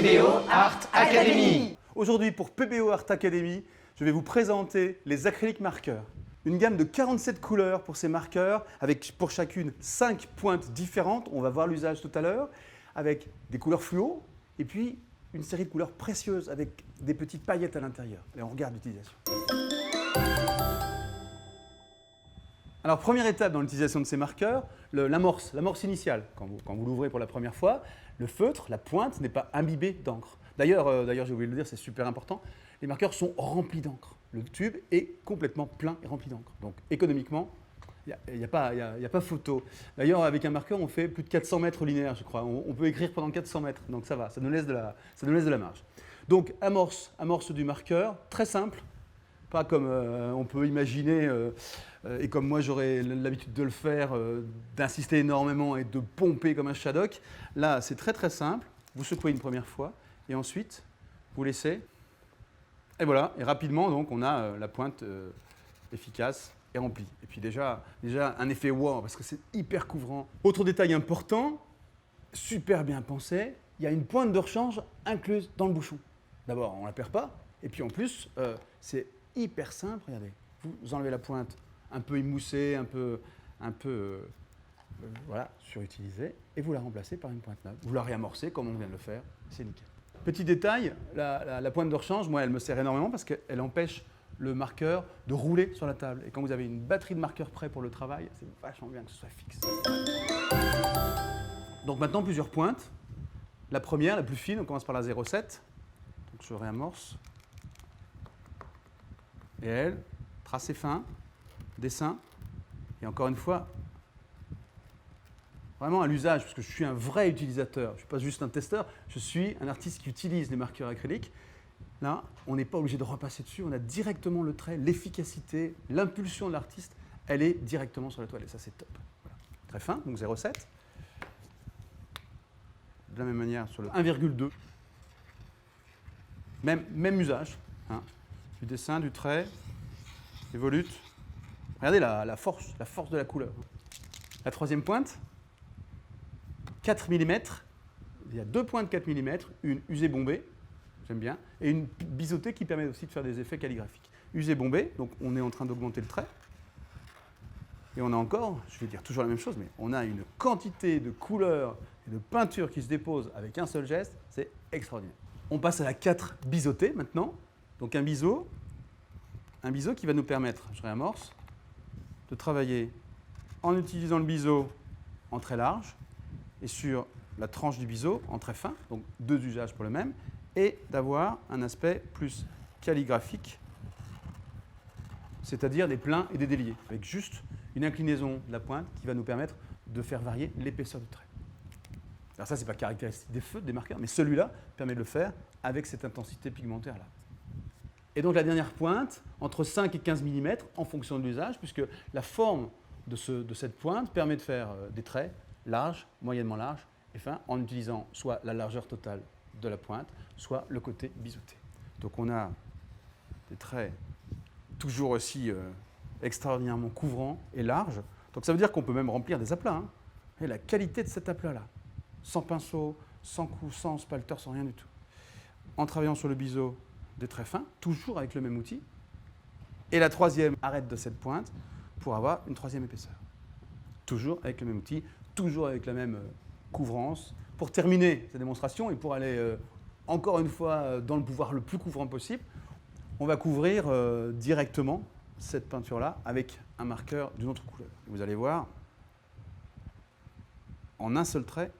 PBO Art Academy. Aujourd'hui, pour PBO Art Academy, je vais vous présenter les acryliques marqueurs. Une gamme de 47 couleurs pour ces marqueurs, avec pour chacune 5 pointes différentes. On va voir l'usage tout à l'heure, avec des couleurs fluo et puis une série de couleurs précieuses avec des petites paillettes à l'intérieur. Et on regarde l'utilisation. Alors, première étape dans l'utilisation de ces marqueurs, l'amorce initiale. Quand vous l'ouvrez pour la première fois, le feutre, la pointe, n'est pas imbibée d'encre. D'ailleurs, j'ai oublié de le dire, c'est super important, les marqueurs sont remplis d'encre. Le tube est complètement plein et rempli d'encre. Donc, économiquement, il n'y a pas photo. D'ailleurs, avec un marqueur, on fait plus de 400 mètres linéaires, je crois. On peut écrire pendant 400 mètres, donc ça va, ça nous laisse de la marge. Donc, amorce du marqueur, très simple. Pas comme on peut imaginer, et comme moi j'aurais l'habitude de le faire, d'insister énormément et de pomper comme un Shadok. Là, c'est très très simple. Vous secouez une première fois et ensuite vous laissez. Et voilà, et rapidement donc on a la pointe efficace et remplie. Et puis déjà un effet wow parce que c'est hyper couvrant. Autre détail important, super bien pensé, il y a une pointe de rechange incluse dans le bouchon. D'abord, on ne la perd pas, et puis en plus, c'est hyper simple, regardez. Vous enlevez la pointe un peu émoussée, un peu voilà, surutilisée, et vous la remplacez par une pointe neuve. Vous la réamorcez comme on vient de le faire, c'est nickel. Petit détail, la pointe de rechange, moi, elle me sert énormément parce qu'elle empêche le marqueur de rouler sur la table. Et quand vous avez une batterie de marqueurs prêts pour le travail, c'est vachement bien que ce soit fixe. Donc maintenant, plusieurs pointes. La première, la plus fine, on commence par la 0,7. Donc je réamorce. Et elle, tracé fin, dessin, et encore une fois, vraiment à l'usage, parce que je suis un vrai utilisateur, je ne suis pas juste un testeur, je suis un artiste qui utilise les marqueurs acryliques. Là, on n'est pas obligé de repasser dessus, on a directement le trait, l'efficacité, l'impulsion de l'artiste, elle est directement sur la toile, et ça c'est top. Voilà. Très fin, donc 0,7. De la même manière sur le 1,2. Même usage. Hein. Du dessin, du trait, des volutes. Regardez la force de la couleur. La troisième pointe, 4 mm. Il y a deux pointes 4 mm, une usée bombée, j'aime bien, et une biseautée qui permet aussi de faire des effets calligraphiques. Usée bombée, donc on est en train d'augmenter le trait. Et on a encore, je vais dire toujours la même chose, mais on a une quantité de couleurs et de peintures qui se déposent avec un seul geste, c'est extraordinaire. On passe à la 4 biseautée maintenant. Donc un biseau qui va nous permettre, je réamorce, de travailler en utilisant le biseau en très large et sur la tranche du biseau en très fin, donc deux usages pour le même, et d'avoir un aspect plus calligraphique, c'est-à-dire des pleins et des déliés, avec juste une inclinaison de la pointe qui va nous permettre de faire varier l'épaisseur du trait. Alors ça, ce n'est pas caractéristique des feutres, des marqueurs, mais celui-là permet de le faire avec cette intensité pigmentaire-là. Et donc la dernière pointe, entre 5 et 15 mm, en fonction de l'usage, puisque la forme de cette pointe permet de faire des traits larges, moyennement larges, et fins, en utilisant soit la largeur totale de la pointe, soit le côté biseauté. Donc on a des traits toujours aussi extraordinairement couvrants et larges. Donc ça veut dire qu'on peut même remplir des aplats. Hein. Et la qualité de cet aplat-là, sans pinceau, sans coup, sans spalter, sans rien du tout. En travaillant sur le biseau, des traits fins, toujours avec le même outil. Et la troisième arête de cette pointe pour avoir une troisième épaisseur. Toujours avec le même outil, toujours avec la même couvrance. Pour terminer cette démonstration et pour aller encore une fois dans le pouvoir le plus couvrant possible, on va couvrir directement cette peinture-là avec un marqueur d'une autre couleur. Vous allez voir, en un seul trait.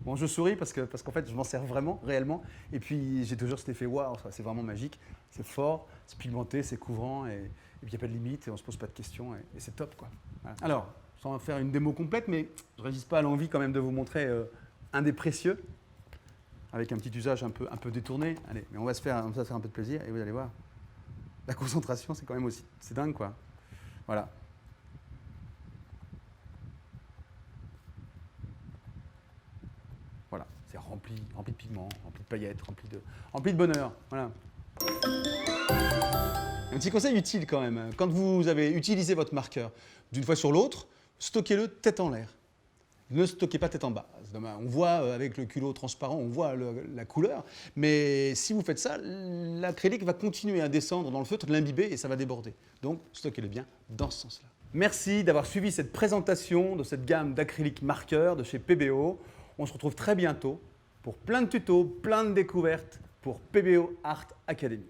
Bon, je souris parce qu'en fait, je m'en sers vraiment, réellement. Et puis, j'ai toujours cet effet waouh, c'est vraiment magique. C'est fort, c'est pigmenté, c'est couvrant, et puis il n'y a pas de limite, et on ne se pose pas de questions, et c'est top, quoi. Voilà. Alors, sans faire une démo complète, mais je ne résiste pas à l'envie quand même de vous montrer un des précieux, avec un petit usage un peu détourné. Allez, mais on va se faire un peu de plaisir, et vous allez voir, la concentration, c'est quand même aussi, c'est dingue, quoi. Voilà. Voilà, c'est rempli de pigments, rempli de paillettes, rempli de bonheur. Voilà. Un petit conseil utile quand même. Quand vous avez utilisé votre marqueur d'une fois sur l'autre, stockez-le tête en l'air. Ne stockez pas tête en bas. On voit avec le culot transparent, on voit la couleur, mais si vous faites ça, l'acrylique va continuer à descendre dans le feutre, l'imbiber et ça va déborder. Donc stockez-le bien dans ce sens-là. Merci d'avoir suivi cette présentation de cette gamme d'acrylique marqueur de chez PBO. On se retrouve très bientôt pour plein de tutos, plein de découvertes pour PBO Art Academy.